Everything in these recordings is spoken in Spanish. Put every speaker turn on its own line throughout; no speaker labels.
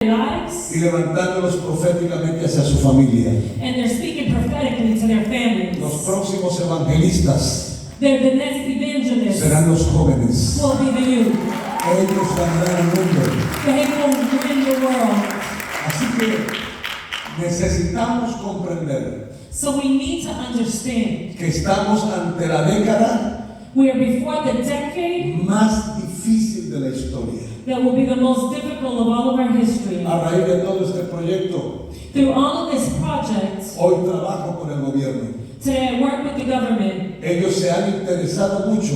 lives,
y levantándolos proféticamente hacia su familia.
and they're speaking prophetically to their families.
Los próximos evangelistas
They're the next evangelists,
serán los jóvenes.
will be the youth.
Ellos ganarán el mundo.
They will win the world.
Así que necesitamos comprender
So we need to understand
que estamos ante la década
we are before the decade
más difícil de la historia.
that will be the most difficult of all of our history.
A raíz de todo este proyecto,
Through all of this project,
hoy trabajo con el gobierno.
today I work with the government.
Ellos se han interesado mucho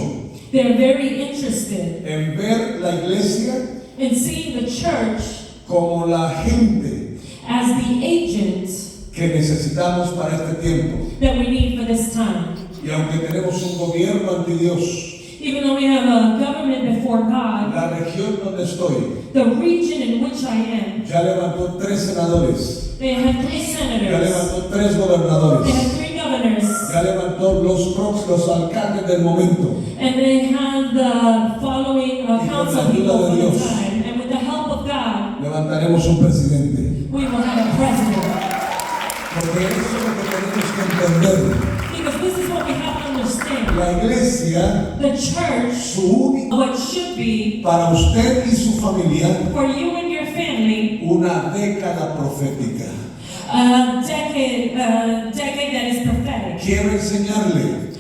They're very interested
en ver la iglesia
in seeing the church
como la gente
as the agent
que necesitamos para este tiempo.
that we need for this time.
Y aunque tenemos un gobierno anti Dios,
Even though we have a government before God,
la región donde estoy
the region in which I am,
ya levantó 3 senadores,
they have 3
ya
senators,
levantó 3
they
gobernadores,
have 3 governors,
ya levantó los alcaldes del momento.
and they have the following council people for the
Dios.
time. And with the help of God,
Levantaremos un presidente.
we will have a president.
Porque eso es lo que tenemos que entender.
Because this is what we have to understand.
La iglesia,
The church,
su única,
what should be
para usted y su familia,
for you and your family,
una década profética.
a decade that is prophetic.
Quiero enseñarle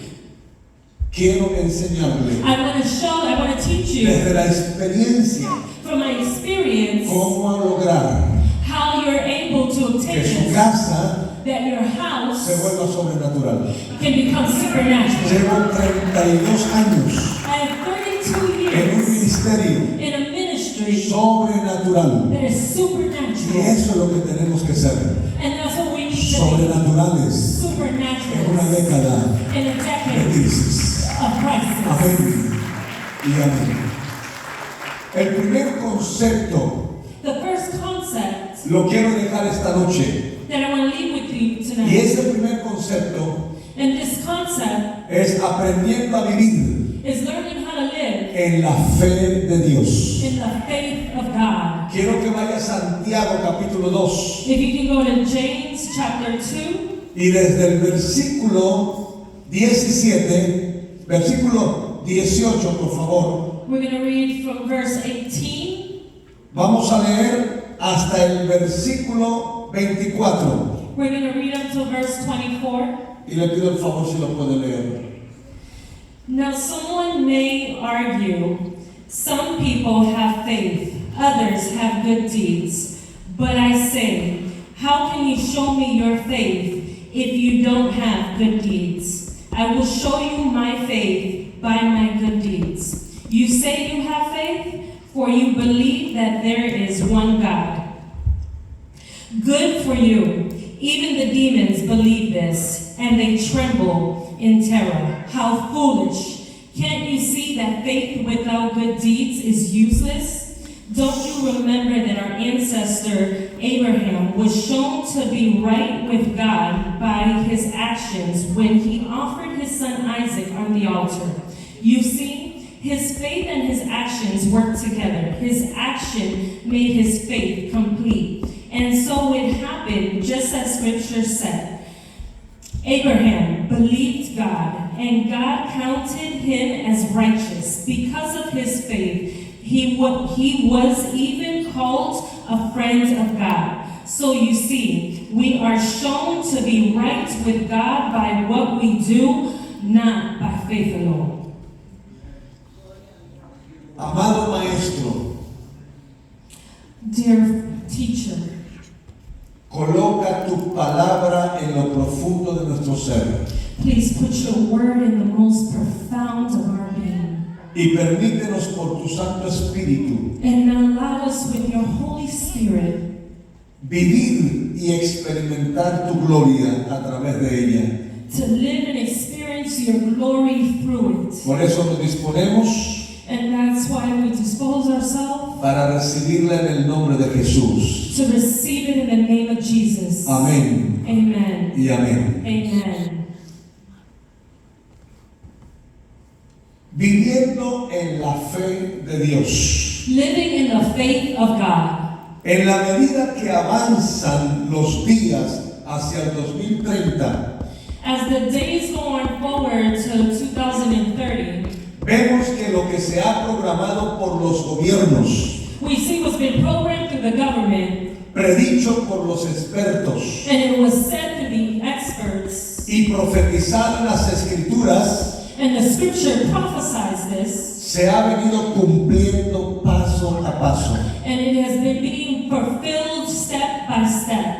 I want to teach you
desde la experiencia
from my experience
cómo lograr
how you're able to obtain
que su
this,
casa
that your house
se vuelva sobrenatural.
can become supernatural.
Llevo 32 años
I have 32
en un
years
ministerio
in a ministry
sobrenatural.
that is
Y
supernatural.
eso es lo que tenemos que ser.
And that's what we need to be.
Sobrenaturales en una
Supernatural
década
in a
de
decade
crisis.
of crisis.
Amén y amén. El primer concepto
The first concept
lo quiero dejar esta noche.
that I want to leave with you
Y
tonight,
ese primer concepto
and this concept
es aprendiendo a vivir
is learning how to live
en la fe de Dios.
in the faith of God.
Quiero que vaya a Santiago capítulo 2
If you can go to James chapter 2,
y desde el versículo 17, versículo 18 por favor,
we're going to read from verse 18.
vamos a leer hasta el versículo 24
We're going to read until verse 24.
y le pido el favor si lo puede leer.
Now, someone may argue, some people have faith, others have good deeds. But I say, how can you show me your faith if you don't have good deeds? I will show you my faith by my good deeds. You say you have faith, for you believe that there is one God. Good for you. Even the demons believe this, and they tremble in terror. How foolish. Can't you see that faith without good deeds is useless? Don't you remember that our ancestor Abraham was shown to be right with God by his actions when he offered his son Isaac on the altar? You see, his faith and his actions worked together. His action made his faith complete. And so it happened just as Scripture said. Abraham believed God, and God counted him as righteous. Because of his faith, he was even called a friend of God. So you see, we are shown to be right with God by what we do, not by faith alone.
Amado maestro,
Dear teacher,
coloca tu palabra en lo profundo de nuestro ser
please put your word in the most profound of our being.
y permítenos por tu Santo Espíritu
And allow us with your Holy Spirit
vivir y experimentar tu gloria a través de ella.
to live and experience your glory through it.
Por eso nos disponemos
And that's why we dispose ourselves
para recibirla en el nombre de Jesús.
to receive it in the name of Jesus.
Amén
Amen.
y amén.
Amen.
Viviendo en la fe de Dios.
Living in the faith of God.
En la medida que avanzan los días hacia el 2030,
As the days go on forward to 2030,
vemos que lo que se ha programado por los gobiernos,
we see what's been programmed through the government,
predicho por los expertos
and it was said to the experts,
y profetizado en las escrituras,
and the scripture prophesies this,
se ha venido cumpliendo paso a paso,
and it has been being fulfilled step by step.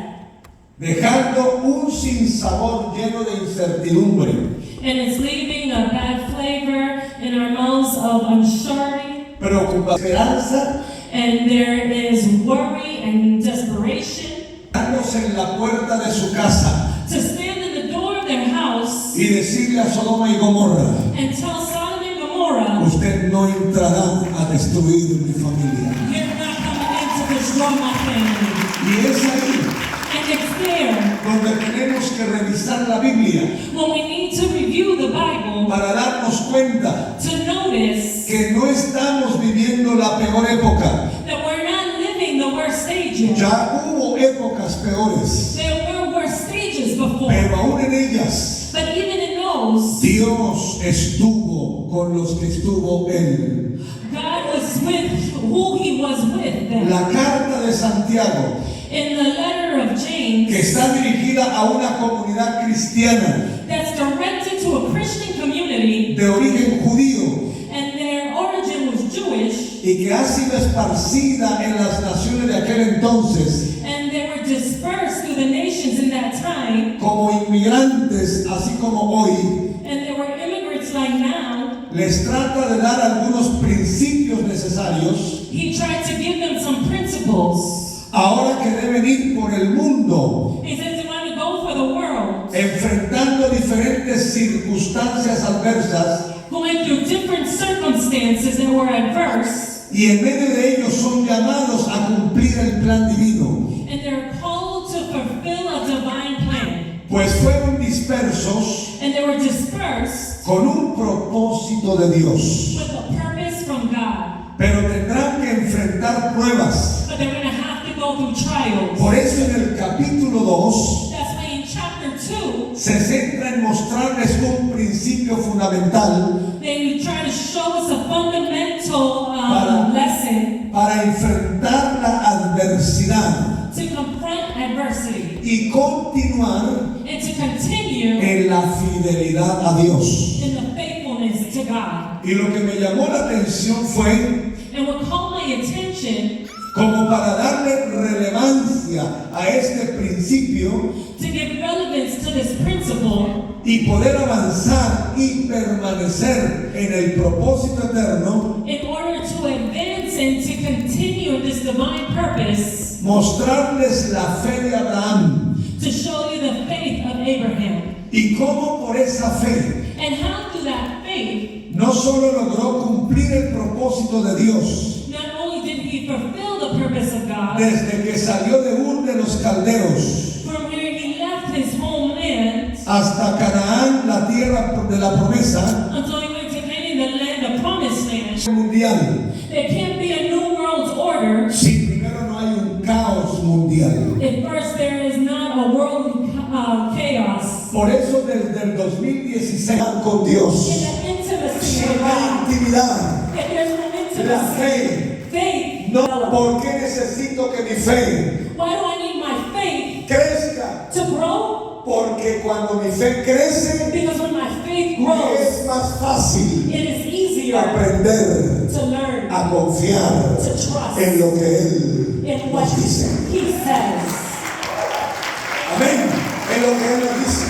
dejando un sinsabor lleno de incertidumbre,
And it's leaving a bad flavor in our mouths of unsurety,
preocupación, esperanza,
and there is worry and desperation.
dándose en la puerta de su casa
To stand in the door of their house
y decirle a Sodoma y Gomorra:
and tell Sodom and Gomorrah,
usted no entrará a destruir mi familia.
you're not coming in to destroy my family.
Y es ahí
And it's there
donde tenemos que revisar la Biblia
when we need to review the Bible
para darnos cuenta
to notice
que no estamos viviendo la peor época.
that we're not living the worst stages.
Ya hubo épocas peores,
There were worse stages before.
pero aún en ellas
But even in those,
Dios estuvo con los que estuvo Él.
God was with who He was with them.
La carta de Santiago,
In the letter of
que
James,
está dirigida a una comunidad cristiana
that's directed to a Christian community,
de origen judío
and their origin was Jewish,
y que ha sido esparcida en las naciones de aquel entonces
and they were dispersed through the nations in that time,
como inmigrantes, así como hoy,
and they were immigrants like now.
les trata de dar algunos principios necesarios
He tried to give them some principles.
ahora que deben ir por el mundo
He says they want to go for the world,
enfrentando diferentes circunstancias adversas,
going through different circumstances that were adverse,
y en medio de ellos son llamados a cumplir el plan divino,
and they're called to fulfill a divine plan.
pues fueron dispersos
And they were dispersed
con un propósito de Dios,
with a purpose from God.
pero tendrán que enfrentar pruebas.
But they're going to have to go through trials.
Por eso en el capítulo 2
That's why in chapter 2,
se centra en mostrarles un principio fundamental
they try to show us a fundamental lesson
para enfrentar la adversidad
to confront adversity
y continuar
and to continue
en la fidelidad a Dios.
in the faithfulness to God.
Y lo que me llamó la atención fue
And what caught my attention
como para darle relevancia a este principio
to give relevance to this principle
y poder avanzar y permanecer en el propósito eterno,
in order to advance and to continue in this divine purpose,
mostrarles la fe de Abraham
to show you the faith of Abraham.
y cómo por esa fe
And how through that faith,
no solo logró cumplir el propósito de Dios
not only did he fulfill the purpose of God,
desde que salió de Ur de los Caldeos
from where he left his homeland
hasta Canaán, la tierra de la promesa
until he went to Canaan, the land of promised land.
mundial,
There can't be a new world order
si primero no hay un caos mundial.
if first there is not a world chaos.
Por eso desde el 2016 con
In
Dios,
the intimacy
en
of
la
God,
intimidad,
if there's no
la
intimacy,
fe.
faith,
No,
develops.
¿por qué necesito que mi fe
Why do I need my faith
crezca?
to grow?
Porque cuando mi fe crece,
Because when my faith grows,
es más fácil
it is easier
aprender
to learn,
a confiar
to trust
en lo que Él
in what
nos dice.
he says.
Amén. En lo que Él nos dice.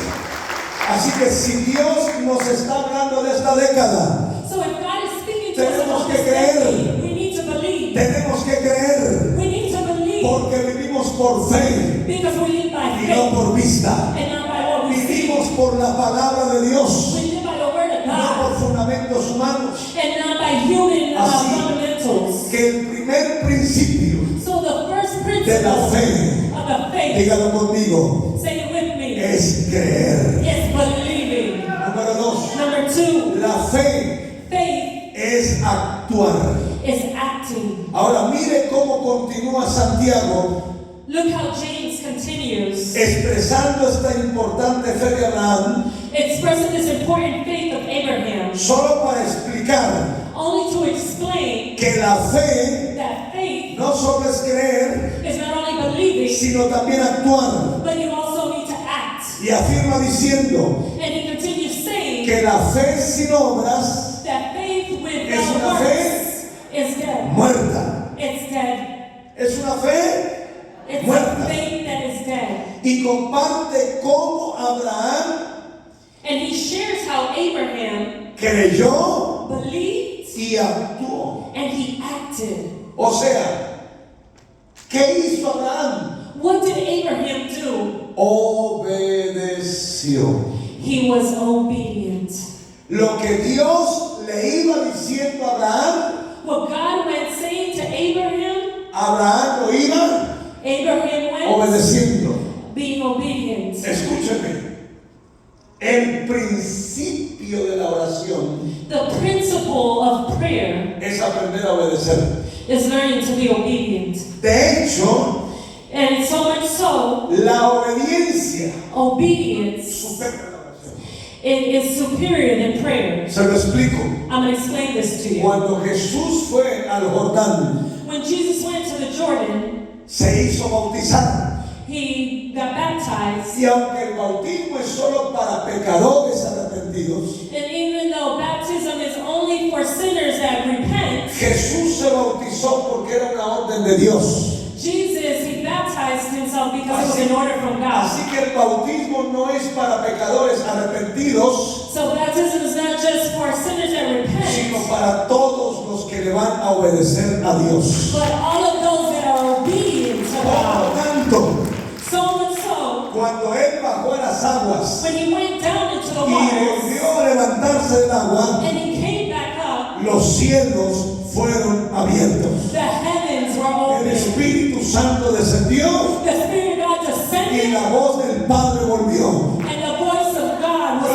Así que si Dios nos está hablando de esta década,
So if God is speaking to us
Tenemos
about
que
this
creer.
decade, we need to believe.
tenemos que creer,
We need to believe
porque vivimos por fe
because we live by
y no
faith
por vista.
and not by what we see.
Vivimos por la palabra de Dios,
We live by the word of
no
God
por fundamentos humanos.
and not by human
Así
fundamentals.
que el primer principio
So the first
de la
principle
fe,
of the faith,
dígalo conmigo,
say it with me,
es creer.
is believing.
Número 2,
Number 2,
la fe
faith
es actuar.
is acting.
Ahora mire cómo continúa Santiago. Santiago,
Look how James continues,
expresando esta importante fe de Abraham,
expressing this important faith of Abraham,
solo para explicar
only to explain
que la fe
that faith
no solo es creer,
is not only believing,
sino también actuar.
but you also need to act.
Y afirma diciendo
And he continues saying
que la fe sin obras
that faith
es
without
una
works
fe
is dead.
muerta.
It's dead.
Es una fe
It's
muerta.
a faith that is dead.
Y comparte cómo Abraham
And he shares how Abraham
creyó
believed
y actuó.
and he acted.
O sea, ¿qué hizo Abraham?
What did Abraham do?
Obedeció.
He was obedient.
Lo que Dios le iba diciendo a Abraham,
What God went saying to Abraham,
Abraham lo iba
Abraham went
obedeciendo.
being obedient.
Escúcheme, el principio de la oración
The principle of prayer
es aprender a obedecer.
is learning to be obedient.
De hecho,
And so much so,
la obediencia
obedience
supera la oración.
it is superior than prayer.
Se lo explico.
I'm going to explain this to you.
Cuando Jesús fue al Jordán,
When Jesus went to the Jordan,
se hizo bautizar.
he got baptized.
Y aunque el bautismo es solo para pecadores arrepentidos,
And even though baptism is only for sinners that repent,
Jesús se bautizó porque era una orden de Dios.
Jesus, he baptized himself because it was an order from God.
Así que el bautismo no es para pecadores arrepentidos,
So baptism is not just for sinners that
sino
repent,
para todos los que le van a obedecer a Dios.
but all of those that are obedient to
Por lo
God.
tanto,
So much so,
cuando él bajó a las aguas
when he went down into the
y
waters
volvió a levantarse del agua,
and he came back up,
los cielos fueron abiertos.
the heavens were
El
open.
Espíritu Santo descendió
The Spirit of God
y
descended,
la voz del Padre volvió.
and the voice of God was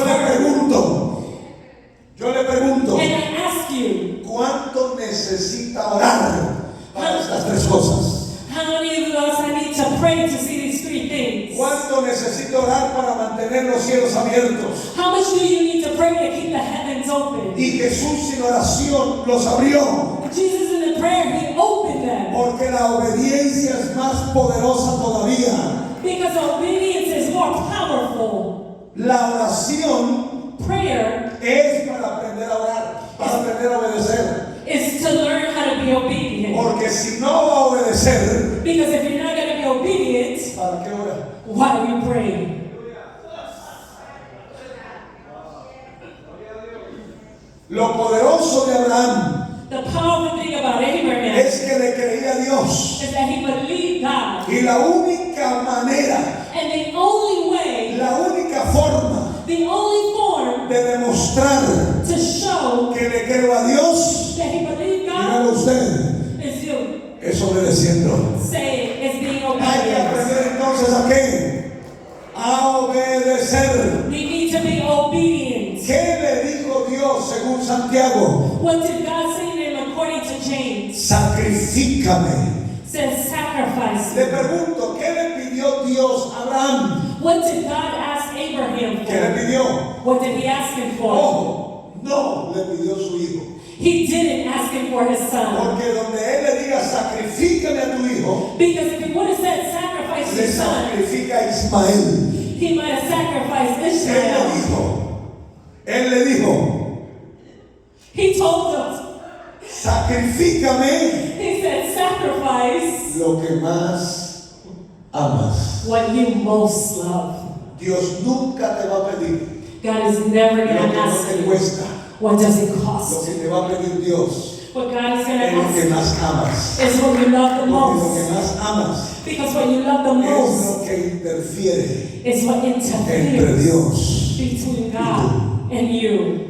Yo le
heard.
pregunto,
And I ask you,
¿cuánto necesita orar para estas tres cosas?
how many of us I need to pray to see these three things?
¿Cuánto necesita orar para mantener los cielos abiertos?
How much do you need to pray to keep the heavens open?
Y Jesús sin oración los abrió,
Jesus in the prayer, he opened them.
porque la obediencia es más poderosa todavía.
Because obedience is more powerful.
La oración
Prayer
es para aprender a orar, para aprender a obedecer.
is to learn how to be obedient.
Porque si no va a obedecer,
Because if you're not going to be obedient,
¿para qué ora?
why are you praying?
Lo poderoso de Abraham
The powerful thing about Abraham
es que le creía a Dios.
is that he believed God.
Y la única manera,
And the only way,
la única forma
the only form
de demostrar
to show
que le creo a Dios,
that he believed
dígalo
God
usted,
is you.
es obedeciendo.
Say it, it's being
Hay que
obedient.
aprender entonces a qué? A obedecer.
We need to be obedient.
¿Qué le dijo Dios según Santiago?
What did God say to him according to James?
Sacrifícame.
Says sacrifice.
Le pregunto, ¿qué le pidió Dios a Abraham?
What did God ask Abraham
¿Qué le
for?
pidió?
What did he ask him for?
Ojo, no le pidió su hijo.
He didn't ask him for his son.
Porque donde él le diga, sacrifícame a tu hijo,
Because if he would have said sacrifice
le
your son,
sacrifica a Ismael.
he might have sacrificed Ishmael.
Él le dijo,
He told us,
sacrifícame
he said sacrifice
lo que más amas.
what you most love.
Dios nunca te va a pedir
God is never
lo
going
que
to
no
ask
te
you,
cuesta.
what does it
Lo
cost?
que te va a pedir Dios
What God is going to
es lo que
ask
más amas.
is what you love the
Porque lo que
most.
más amas
Because what you love the
es
most
lo que interfiere
is what
entre
interferes
Dios.
between God and you.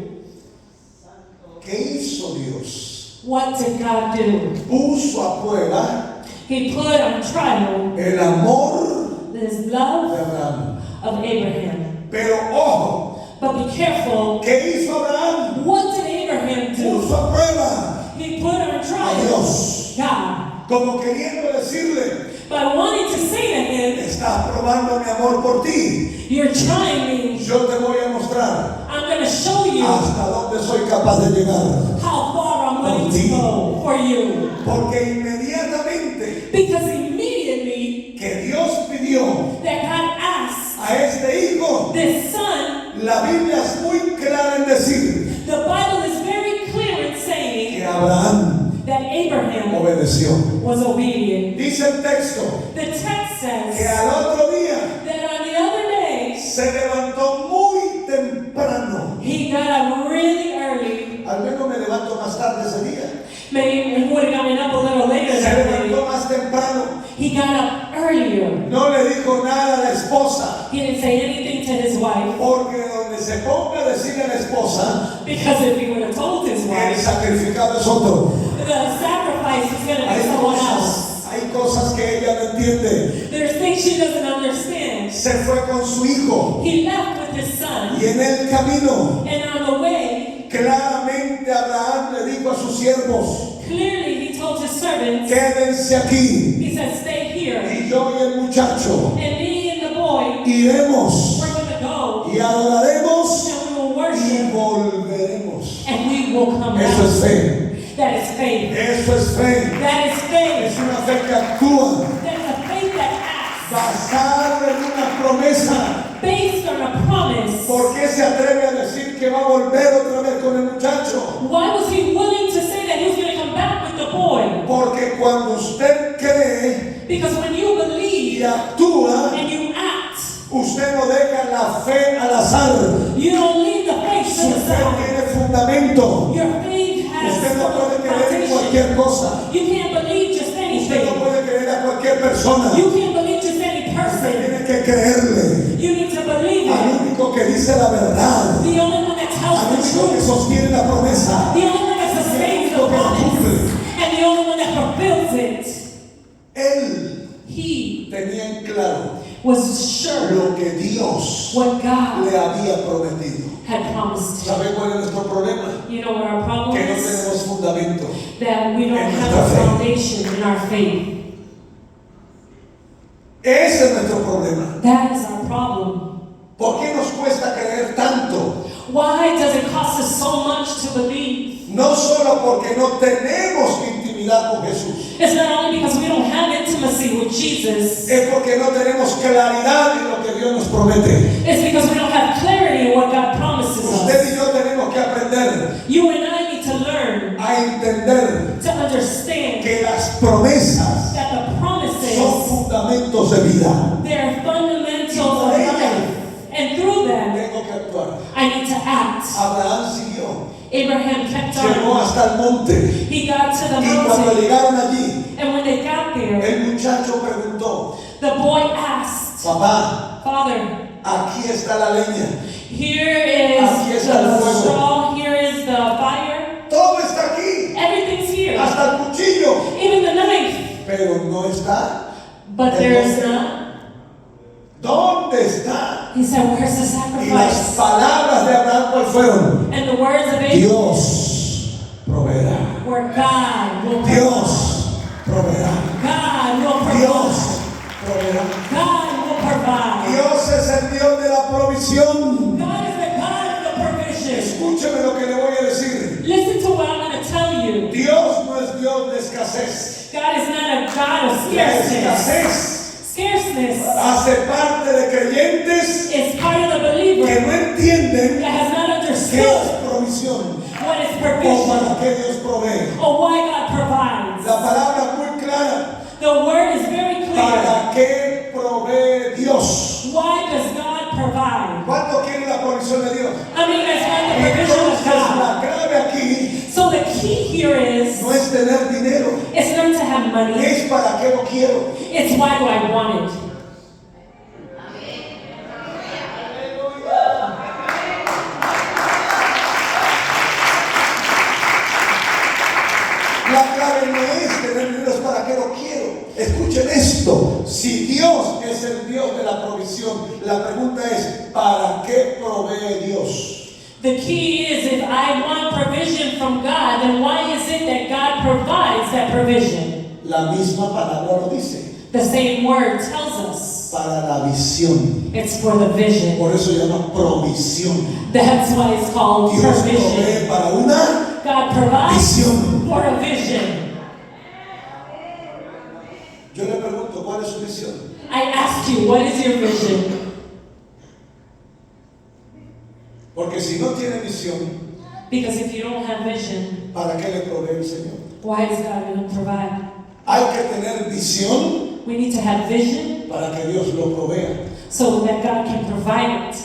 ¿Qué hizo Dios?
What did God do?
Puso a prueba
He put on trial
el amor
his
de
love
Abraham.
of Abraham.
Pero ojo,
But be careful.
¿qué hizo Abraham?
What did Abraham do?
Puso a prueba
He put on
a
trial
Dios.
God.
Como queriendo decirle,
by wanting to say to him,
estás probando mi amor por ti.
you're trying me.
Yo te voy a mostrar
I'm going to show you
hasta dónde soy capaz de llegar.
how far I'm willing to go for you.
Porque inmediatamente
Because immediately
que Dios pidió
that God asked
a este hijo,
this son,
la Biblia es muy clara en decir
the Bible is very clear in saying
que Abraham
that Abraham
obedeció.
was obedient.
Dice el texto
The text
que
says
al otro día
that on the other day,
se levantó muy temprano.
he got up really early.
Al menos me levanto más tarde ese día.
Maybe he would have gotten up a little later
Se
that
levantó
day.
más temprano.
He got up earlier.
No le dijo nada a la esposa.
He didn't say anything to his wife.
Porque donde se ponga a decirle a la esposa,
Because if he would have told his
el
wife,
sacrificado es otro.
the sacrifice is going to be
Hay
someone else.
cosas que ella no entiende.
There's things she doesn't understand.
Se fue con su hijo
He left with his son,
y en el camino
and on the way,
claramente Abraham le dijo a sus siervos,
clearly he told his servants,
quédense aquí
he said, stay here.
y yo y el muchacho
And me and the boy,
iremos
we're going to go,
y adoraremos
and we will
y
worship,
volveremos.
and we will come
Eso es
back.
fe.
That is faith.
Eso es fe.
That is faith.
Es una fe que actúa
That is a faith that acts
basada en una promesa.
based on a promise.
¿Por qué se atreve a decir que va a volver otra vez con el muchacho?
Why was he willing to say that he was going to come back with the boy?
Porque cuando usted cree
Because when you
y
believe
actúa,
and you act,
usted no deja la fe al azar.
you don't leave the faith to
Su
the
fe
side.
tiene fundamento.
Your faith has
Usted no puede creer en
foundation.
cualquier cosa.
You can't believe just
Usted no
anything.
puede creer a cualquier persona.
You can't believe just any
Usted
person.
tiene que creerle
You need to believe
al
it.
único que dice la verdad,
The only one that tells
al
the
único que
truth.
sostiene la promesa,
The only one that sustains the
lo que la
promise.
cumple.
And the only one that fulfills it.
Él
He
tenía en claro
was sure
lo que Dios
what God
le había prometido.
had promised him.
¿Sabe cuál es nuestro problema?
You know what our problem
Que no
is?
tenemos fundamento.
That we don't
En
have
nuestra
a
fe.
foundation in our faith.
Ese es nuestro problema.
That is our problem.
¿Por qué nos cuesta creer tanto?
Why does it cost us so much to believe?
No solo porque no tenemos intimidad con Jesús,
It's not only because we don't have intimacy with Jesus,
es porque no tenemos claridad en lo que Dios nos promete.
it's because we don't have clarity in what God promises
Usted
us.
y yo tenemos que aprender
You and I need to learn
a entender
to understand
que las promesas
that the
son
promises,
fundamentos de vida.
they're fundamentals of life. And through them,
Tengo que actuar.
I need to act.
Abraham siguió,
Abraham kept
llegó
on.
hasta el monte
He got to the
y cuando
mountain.
llegaron allí,
And when they got there,
el muchacho preguntó,
the boy asked,
papá,
Father,
aquí está la leña,
here is
Aquí está el
the
fuego.
straw, here is the fire.
todo está aquí,
Everything's here.
hasta el cuchillo,
Even the knife.
pero no está.
But there's not.
¿Dónde está?
He said, where's the
Y las
sacrifice?
palabras de Abraham ¿cuáles fueron?
And the words of Abraham
Dios proveerá.
were God will provide.
Dios proveerá.
God will provide.
Dios proveerá.
God will provide.
Dios es el Dios de la provisión.
God is the God of the provision.
Escúcheme lo que le voy a decir.
Listen to what I'm going to tell you.
Dios no es Dios de escasez.
God is not a God of
La
scarceness.
escasez
Scarceness
hace parte de creyentes
is part of the
que
believer
no entienden
that has not
qué es
understood
provisión
what is
o
provision
para qué Dios provee.
or why God provides.
La palabra es muy clara.
The word is very clear.
¿Para qué provee Dios?
Why does God provide?
¿Cuánto quiere la provisión de Dios?
I mean, that's not the provision of
Entonces
God.
la clave aquí
So the key here is,
no es tener dinero,
it's not to have money.
es para qué lo quiero.
It's why do I want it?
La clave no es tener dinero, es para qué lo quiero. Escuchen esto, si Dios es el Dios de la provisión, la pregunta es, ¿para qué provee Dios?
The key is if I want provision from God, then why is it that God provides that provision?
La misma palabra lo dice.
The same word tells us
para la visión.
it's for the vision.
Por eso se llama provisión.
That's why it's called
Dios
provision.
provee para una
God provides
visión.
for a vision.
Yo le pregunto, ¿cuál es su visión?
I ask you, what is your vision?
Porque si no tiene visión,
Because if you don't have vision,
¿para qué le provee el Señor?
why is God going to provide?
Hay que tener visión
We need to have vision
para que Dios lo provea.
so that God can provide it.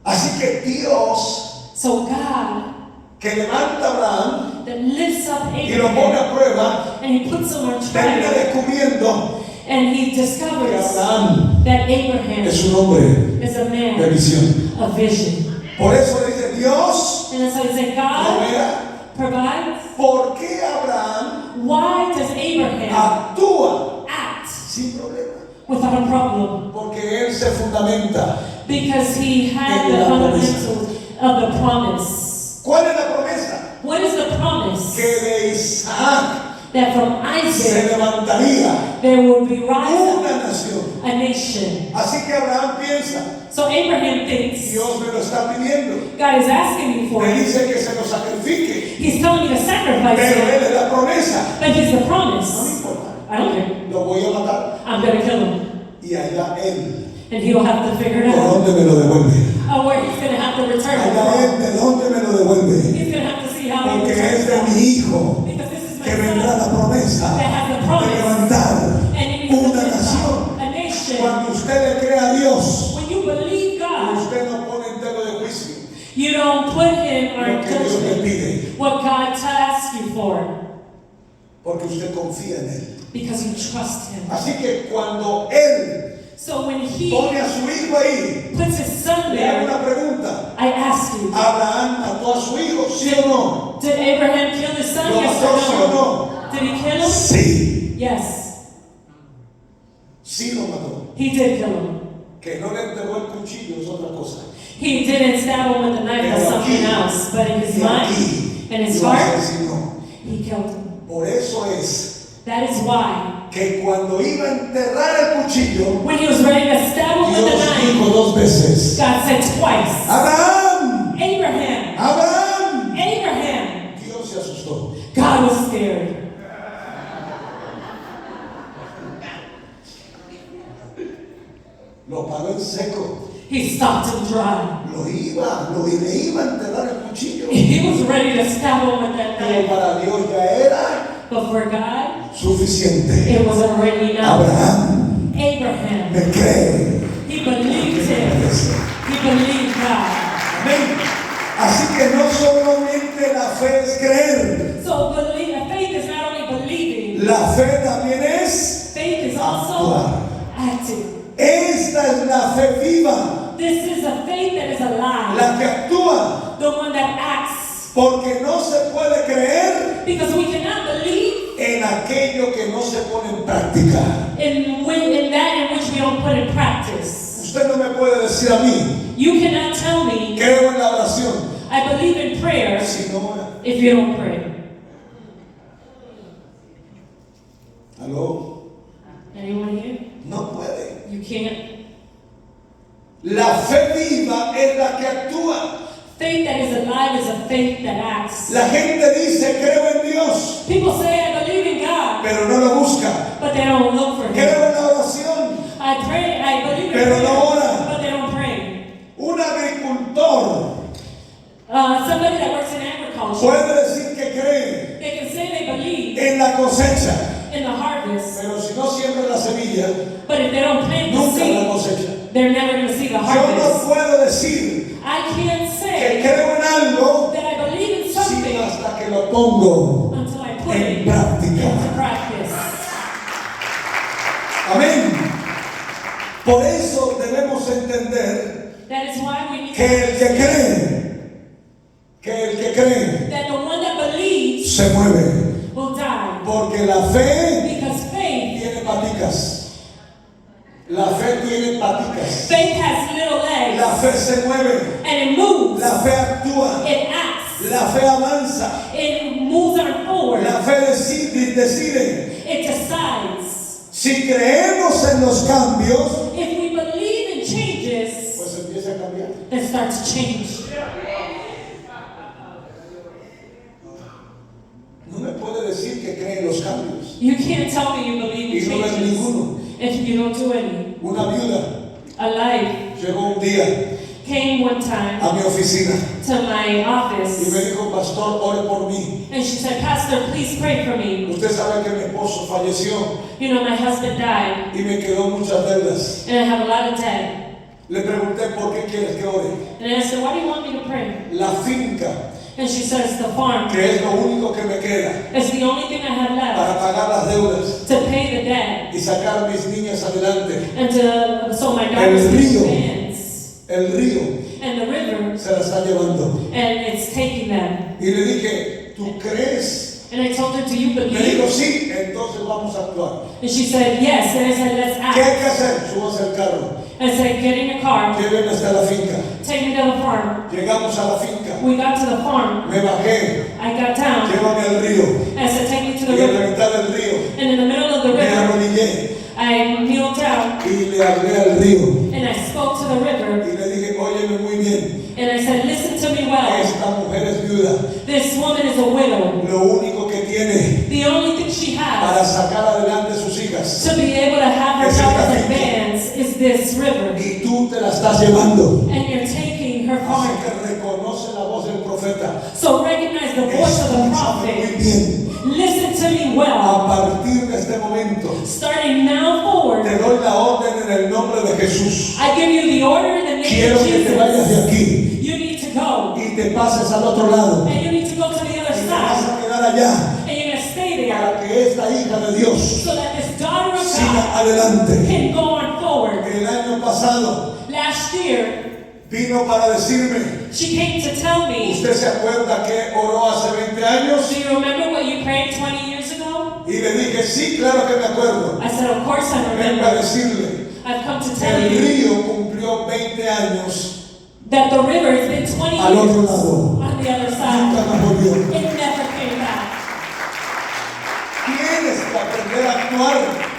Así que Dios
So God
que levanta a Abraham
that lifts up
y lo pone
Abraham
a prueba,
and he puts him on
termina
trial
descubriendo
and he
que
discovers
Abraham
that Abraham
es un hombre
is a
de
man
visión.
of vision.
Por eso le dice Dios,
And so he said, God
provea.
provides.
¿Por qué Abraham
Why does Abraham
actúa
act
sin problema?
without a problem?
Porque él se fundamenta.
Because he had
En
the
la
fundamentals of the promise.
¿Cuál es la promesa?
What is the promise?
Que de Isaac
That from
se
Isaac
levantaría
there will be rise
una nación.
up a nation.
Así que Abraham piensa,
So Abraham thinks,
Dios me lo está pidiendo.
God is asking me for
Me
it.
dice que se lo sacrifique.
He's telling me to sacrifice
Pero él
it.
es la promesa.
But he's the
No me
promise.
importa.
I don't care.
Lo voy a matar.
I'm going to kill him.
Y allá él,
And he'll have to figure it
¿por
out.
dónde me lo devuelve?
Where he's going to have to return it
Allá
from.
él, ¿de dónde me lo devuelve?
He's going to have to see how he
Porque es
returns
de
it.
mi hijo
Because this is my
que vendrá
son
la promesa
that has the
de
promise.
levantar
And it needs to
una
lift
nación.
up a nation.
Cuando usted le cree a Dios,
When you believe God,
usted no pone en tela de juicio
you don't put him or
lo que Dios le
judgment
pide,
what God asks you for.
porque usted confía en él.
Because you trust him.
Así que cuando él
So when he
pone a su hijo ahí,
puts his son
le hago
there,
una pregunta.
I ask you,
¿Abraham mató a su hijo? ¿Sí o no?
did Abraham kill his son?
¿Lo
Yes
mató, sí o
or no?
no?
Did he kill him?
Sí,
Yes,
sí lo mató.
he did kill him.
Que no le entregó el cuchillo es otra cosa.
He didn't stab him with a knife, that's
Pero
something
aquí,
else. But in his
y
mind
aquí
and his
lo
heart,
asesinó.
he killed him.
Por eso es
That is why,
que cuando iba a enterrar el cuchillo,
when he was ready to stab him with
Dios
a knife,
dijo dos veces:
God said twice,
¡Abraham!
Abraham,
¡Abraham!
Abraham.
Dios se asustó.
God was scared.
Lo paró en seco.
He stopped him dry.
Le iba a enterrar el cuchillo.
He was ready to stab him with that
Pero
knife.
para Dios ya era
But for God,
suficiente.
it was already enough.
Abraham
Abraham,
me cree.
he believed him. He believed God.
Amén. Así que no solamente la fe es creer,
So faith is not only believing,
la fe también es
faith is also
actuar.
acting.
Esta es la fe viva,
This is a faith that is alive.
la que actúa,
The one that acts.
porque no se puede creer
Because we cannot believe
en aquello que no se pone en práctica.
in that in which we don't put in practice.
Usted no me puede decir a mí,
You cannot tell me
creo en la oración,
I believe in prayer
si no ora.
if you don't pray.
¿Aló?
Anyone here?
No puede.
You can't.
La fe viva es la que actúa.
Faith that is alive is a faith that acts.
La gente dice, creo en Dios,
People say I believe in God,
pero no lo busca.
but they don't look for
Creo
Him.
en la oración.
I pray, I believe in
Pero
prayer,
no ora.
but they don't pray.
Un agricultor
Somebody that works in agriculture,
puede decir que cree
they can say they believe
en la cosecha,
in the harvest,
pero si no siembra la semilla,
but if they don't plant the
nunca la
seed,
cosecha.
they're never going to see the
Yo no
harvest.
puedo decir
I can't
que
say
creo en algo
that I believe in
sino
something
hasta que lo pongo
until I put
en
it
práctica.
into practice.
Amén. Por eso debemos entender
That is why we need
que el que cree
that the one that believes
se mueve,
will die.
porque la fe
Because faith
tiene paticas. La fe tiene paticas.
has little legs
La fe se mueve.
and it moves.
La fe actúa.
It acts.
La fe avanza.
It moves on forward.
La fe decide.
It decides.
Si creemos en los cambios,
If we believe in changes,
pues empieza a cambiar.
then start to change.
No me puede decir que cree en los cambios
You can't tell me you believe
y
in
no ver
changes
ninguno.
if you don't do any.
Una viuda
A life
llegó un día
came one time
a mi oficina
to my
y me
office
dijo, pastor, ore por mí.
and she said, Pastor, please pray for me.
Usted sabe que mi esposo falleció
You know, my husband died
y me quedó muchas deudas.
and I have a lot of debt.
Le pregunté, ¿por qué quieres que ore?
And I said, why do you want me to pray?
La finca,
And she says, the farm.
que es lo único que me queda
It's the only thing I have left
para pagar las deudas
to pay the debt
y sacar a mis niñas adelante.
and so my daughters
El
can
río.
dance.
El río
And the river,
se la está llevando.
and it's taking them.
Y le dije, ¿tú crees?
And I told her, do you
Me dijo,
believe?
sí, entonces vamos a actuar.
And she said, yes. And I said, let's
¿Qué hay
act.
que hacer? Subas al carro.
I said, get in your car,
Llévenme hasta la finca.
take me to the farm.
Llegamos a la finca.
We got to the farm.
Me bajé.
I got down.
Llévame al río.
I said, take me to the
Y en la
river.
mitad del río
And in the middle of the
me
river,
arrodillé
I kneeled down
y le hablé al río.
and I spoke to the river.
Y le dije, óyeme muy bien.
And I said, listen to me well.
Esta mujer es viuda.
This woman is a widow.
Lo único que tiene
The only thing she
para
has
sacar adelante sus hijas.
to be able to have her
Es esta
daughters
finca.
advance is this river.
Y tú te la estás llevando.
And you're taking her
Así
farm.
que reconoce la voz del profeta.
So recognize the voice of the
Escúchame muy
prophet.
bien.
Listen to me well.
A partir de este momento,
Starting now forward,
te doy la orden en el nombre de Jesús.
I give you the order in the name
Quiero
of
que te vayas de
Jesus.
aquí
You need to go.
y te pases al otro lado.
And you need to go to the other
Y te vas
side.
a quedar allá
And you're going to stay there
para que esta hija de Dios
so that this daughter of
siga
God
adelante.
can go on forward.
El año pasado
Last year,
vino para decirme,
she came to tell me,
¿usted se acuerda que oró hace 20 años?
do you remember what you prayed 20 years ago?
Y le dije, sí, claro que me acuerdo.
I said, of course I
Vengo a
remember.
decirle,
I've come to tell
el
you
río cumplió 20 años
that the river has been 20
al otro
years
lado.
on the other
Nunca
side.
más volvió.
It never came back.
Tienes que aprender a actuar.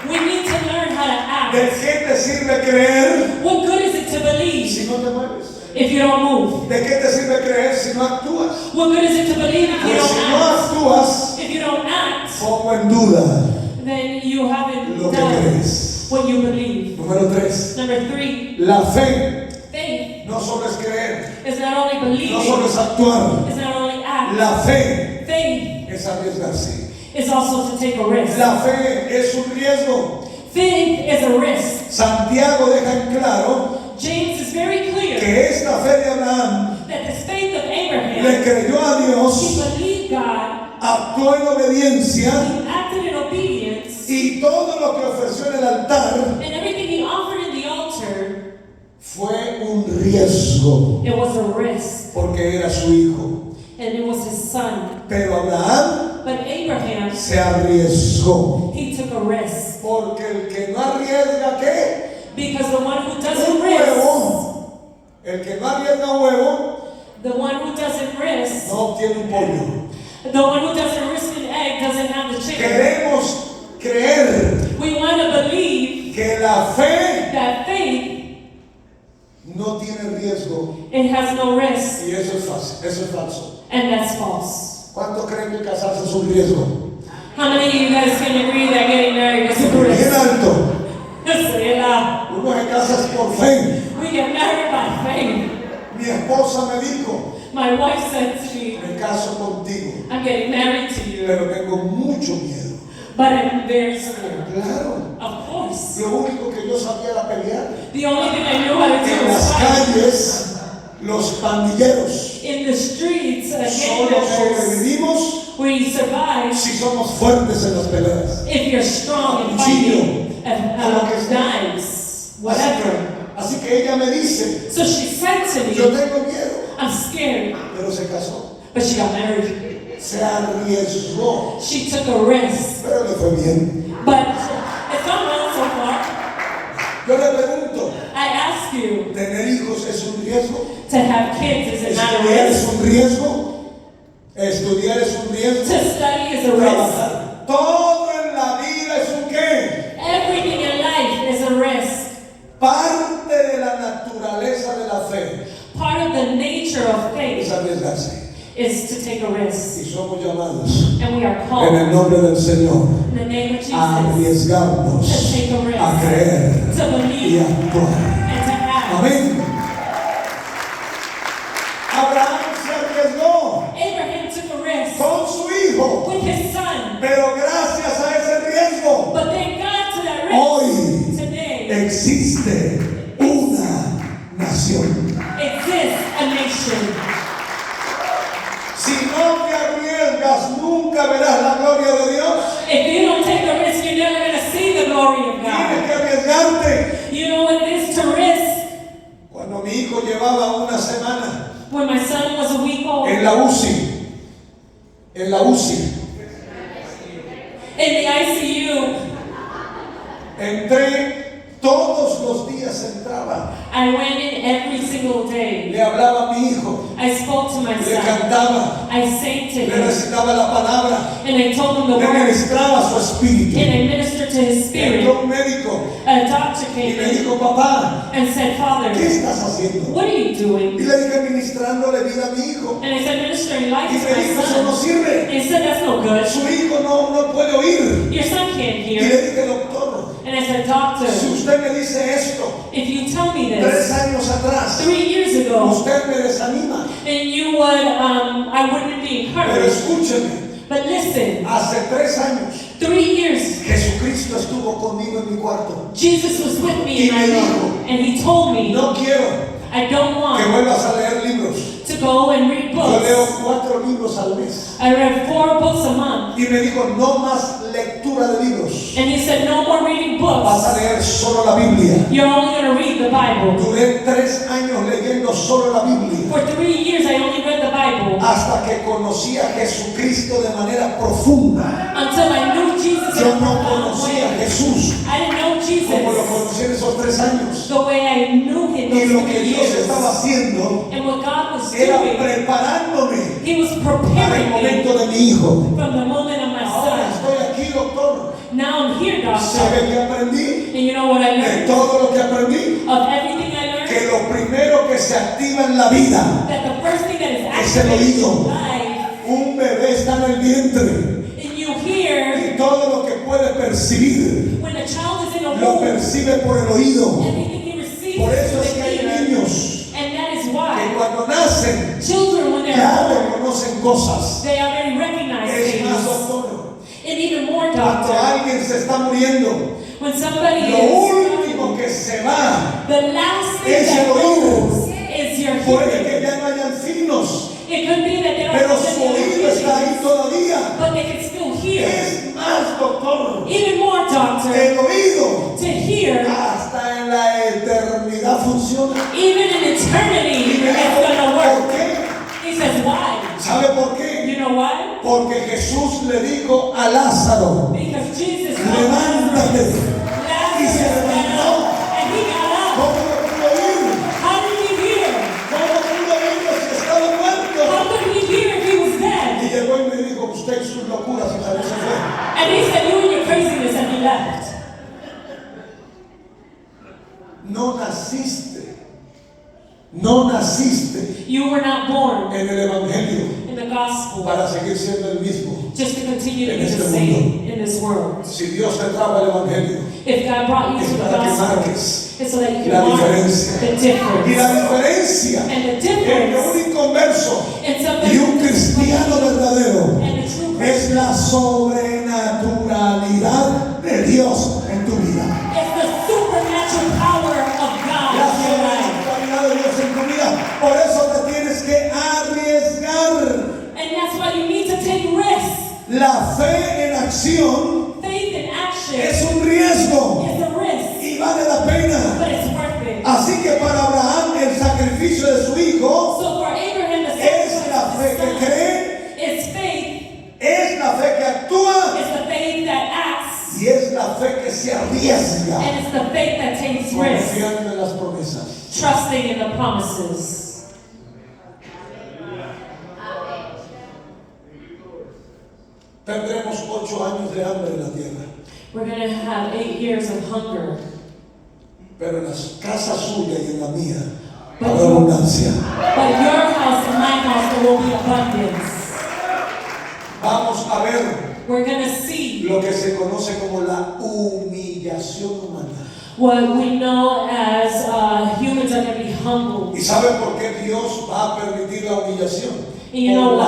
We need to learn how to
¿De
act.
qué te sirve creer
What good is it to believe
si no te mueves?
if you don't move?
¿De qué te sirve creer si no actúas?
What good is it to believe if you
Pues
don't
si no
act?
actúas,
If you don't act,
pongo en duda
then you haven't
lo que
done
crees.
what you believe.
Número 3.
Number 3,
La fe
faith
no solo es creer,
is not only
no
believing,
solo es actuar.
it's not only act.
La fe
Faith
es arriesgarse.
is also to take a risk.
La fe es un riesgo.
Faith is a risk.
Santiago deja en claro
James is very clear
que esta fe de Abraham
that this faith of
le
Abraham,
creyó a
he
Dios,
believed God,
actuó en obediencia
he acted in obedience,
y todo lo que ofreció en el altar
and everything he offered in the altar,
fue un riesgo
it was a risk,
porque era su hijo.
and it was his son.
Pero Abraham
But Abraham,
se arriesgó
he took a risk,
porque el que no arriesga, ¿qué?
because the one who doesn't
Un
risk,
huevo. El que no arriesga un huevo
the one who doesn't risk,
no obtiene un pollo.
the one who doesn't risk an egg doesn't have the chicken.
Queremos creer
We want to believe
que la fe
that faith,
no tiene riesgo
it has no risk,
y eso es fácil, eso es falso.
and that's false.
¿Cuántos creen que casarse es un riesgo?
How many of you guys can agree that getting married is a
Bien
risk?
alto.
Say it loud.
Uno se casa por fe.
We get married by faith.
Mi esposa me dijo,
My wife said to me,
me caso contigo,
I'm getting married to you,
pero tengo mucho miedo.
but I'm very scared.
Claro.
Of course.
Lo único que yo sabía era pelear.
The only thing I knew how to
En
do was
las
fight.
calles, los pandilleros.
In the streets, gang
Solo
members,
sobrevivimos
we survive
si somos fuertes en las peleas.
if you're strong in fighting knives, whatever.
Así que ella me dice,
So she said to
yo
me,
tengo miedo,
I'm scared,
pero se casó.
but she got married.
Se arriesgó,
She took a risk,
pero le fue bien.
but it's not well so far.
Yo le pregunto,
I ask you,
¿tener hijos es un riesgo?
to have kids, is it not a
¿Estudiar es
risk?
un riesgo? ¿Estudiar es un riesgo?
To study is a risk.
Trabajar. Todo en la vida es un qué.
Everything
Parte de la naturaleza de la fe
Part of the nature of
es
faith
arriesgarse.
is to take a risk.
Y somos llamados
And we are
en
called
el nombre del Señor
in the name of
a
Jesus
arriesgarnos,
to take a risk,
a creer
to
y
believe,
a actuar.
and to act.
Amén. Abraham se arriesgó
Abraham took a risk
con su hijo,
with his son.
pero gracias a ese riesgo,
But thank God to that risk
hoy
today
existe una nación.
exists a nation.
Si no te arriesgas, nunca verás la gloria de Dios.
If you don't take the risk, you're never going to see the glory of
Tienes
God.
que arriesgarte.
You know what it is to risk?
Cuando mi hijo llevaba una semana
When my son was a week old
en la UCI, en la UCI,
in the ICU,
entré todos los días, entraba,
I went in every single day.
le hablaba a mi hijo,
I spoke to my
le
son.
cantaba,
I sang to
le
him.
recitaba la palabra,
And I told him the
le
word.
ministraba su espíritu.
And I ministered to his spirit.
Entró un médico
A doctor
y
came
me
in
dijo, papá,
and said, Father,
¿qué estás haciendo?
what are you
Y
doing?
le dije, ministrándole vida a mi hijo.
And I said, ministering life
Y
to
me
my
dijo, eso no
son.
sirve.
And he said, that's no good.
Su hijo no puede oír.
Your son can't
Y le
hear.
dije, doctor,
And I said, doctor,
si usted me dice esto,
if you tell me
3
this
años atrás,
3 years ago,
usted me desanima.
then you would, I wouldn't be
Pero
encouraged.
escúcheme,
But listen,
hace 3 años,
3 years,
Jesucristo estuvo conmigo en mi cuarto.
Jesus was with me in my room. And he told me,
No quiero
I don't
que
want
vuelvas a leer libros.
to go and read
Yo leo
books.
4 libros al mes.
I read 4 books a month.
Y me dijo, no más lectura de libros.
And he said, no more reading
Vas a
books.
leer solo la Biblia.
You're only going to read the Bible.
Duré 3 años leyendo solo la Biblia.
For 3 years, I only read the Bible
Hasta que conocí a Jesucristo de manera profunda.
until I knew Jesus in
Yo
a
no
profound
conocía a
way.
Jesús
I didn't know
como lo
Jesus
conocí en esos 3 años.
the way I knew him
Y
those
lo
3
que Dios
years.
estaba haciendo
And what God was
era
doing,
preparándome
he was
para el
preparing me
momento de mi hijo.
from the moment of my
Ahora
son.
estoy aquí, doctor.
Now I'm here, doctor.
¿Sabe qué aprendí?
And you know what I
De
learned?
todo lo que aprendí,
Of everything I learned,
que lo primero que se activa en la vida,
that the first thing that is
Es el
activated
oído.
in life,
un bebé está en el vientre
and you hear
y todo lo que puede percibir
when a child is in a
lo
womb,
percibe por el oído.
everything he receives
Por eso
is
es que hay
the ear.
niños
And that is
que
why
cuando nacen
children, when they're
ya
born,
reconocen cosas.
they already recognize
Es más,
things.
doctor,
And even more,
cuando
doctor,
alguien se está muriendo,
when somebody
lo
is,
último que se va,
the last thing
es
that
el oído.
goes is your
puede
hearing.
que ya no hayan signos,
It could be that they don't
pero
have
su
any other
oído está ahí
visions,
todavía.
but they can still hear.
Es más, doctor,
Even more, doctor,
el oído
to hear,
hasta en la eternidad funciona.
even in eternity,
Y me
it's
dijo,
gonna
¿por
work.
qué?
He says, why?
¿Sabe por qué?
You know why?
Porque Jesús le dijo a Lázaro,
Because Jesus told
levántate. Y se
Lazarus got
levantó.
up, and he got up.
¿Cómo lo pudo oír?
How did he hear?
¿Cómo pudo oírlo si estaba muerto?
How could he hear if he was
Y
dead?
llegó y me dijo, usted y sus locuras, y salió, se fue.
And he said, you and your craziness, and he left.
No naciste, no naciste
You were not born
en el Evangelio
in the gospel
para seguir siendo el mismo.
just to continue to
En
be
este
the same in this world.
Si Dios te trajo el Evangelio,
If God brought you
es
to the
para que
gospel,
marques
it's so that you can
la
mark
diferencia.
the
Y
difference.
la diferencia
And the
entre
difference
un inconverso
in
y
somebody
un cristiano verdadero
and the true
es la sobrenaturalidad de Dios en tu vida.
It's the supernatural power of God
La
in your life.
sobrenaturalidad de Dios en tu vida. Por eso te tienes que arriesgar.
And that's why you need to take risks.
La fe en acción
Faith in action
es un riesgo
is a risk,
y vale la pena.
but it's worth it.
Así que para Abraham el sacrificio de su hijo
So for Abraham, the
es la
sacrifice
fe
of
que
his son
cree,
is faith,
es la fe que actúa
it's the faith that acts,
y es la fe que se arriesga
and it's the faith that takes risks,
confiando en las promesas.
trusting in the promises.
Tendremos 8 años de hambre en la tierra.
We're going to have 8 years of hunger.
pero en la casa suya y en la mía
But
habrá
you-
abundancia.
But your house and my house, there will be abundance.
Vamos a ver
We're going to see
lo que se conoce como la humillación humana.
what we know as humans are going to be humbled.
¿Y saben por qué Dios va a permitir la humillación?
And you know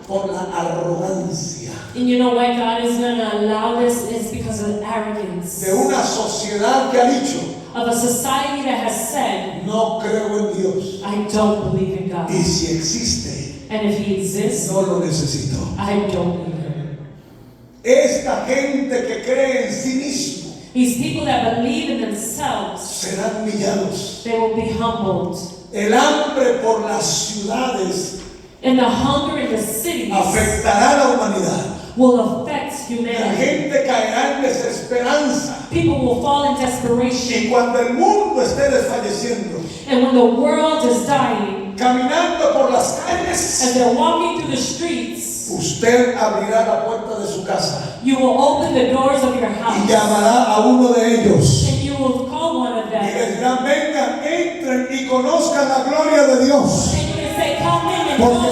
Por la arrogancia
And you know why God is going to allow this? It's because of arrogance.
de una sociedad que ha dicho,
Of a society that has said,
no creo en Dios.
I don't believe in God.
Y si existe,
And if He exists,
no lo necesito.
I don't need Him.
Esta gente que cree en sí mismo
These people that believe in themselves,
serán humillados.
they will be humbled.
El hambre por las ciudades
And the hunger in the cities
afectará a la humanidad.
will affect
La
humanity.
gente caerá en desesperanza.
People will fall in desperation.
Y cuando el mundo esté desfalleciendo,
And when the world is dying,
caminando por las calles,
and they're walking through the streets,
usted abrirá la puerta de su casa
you will open the doors of your
y
house.
llamará a uno de ellos.
And you will call one of
Y
them.
les dirán, vengan, entren y conozcan la gloria de Dios.
And you're going to say, come in and
Porque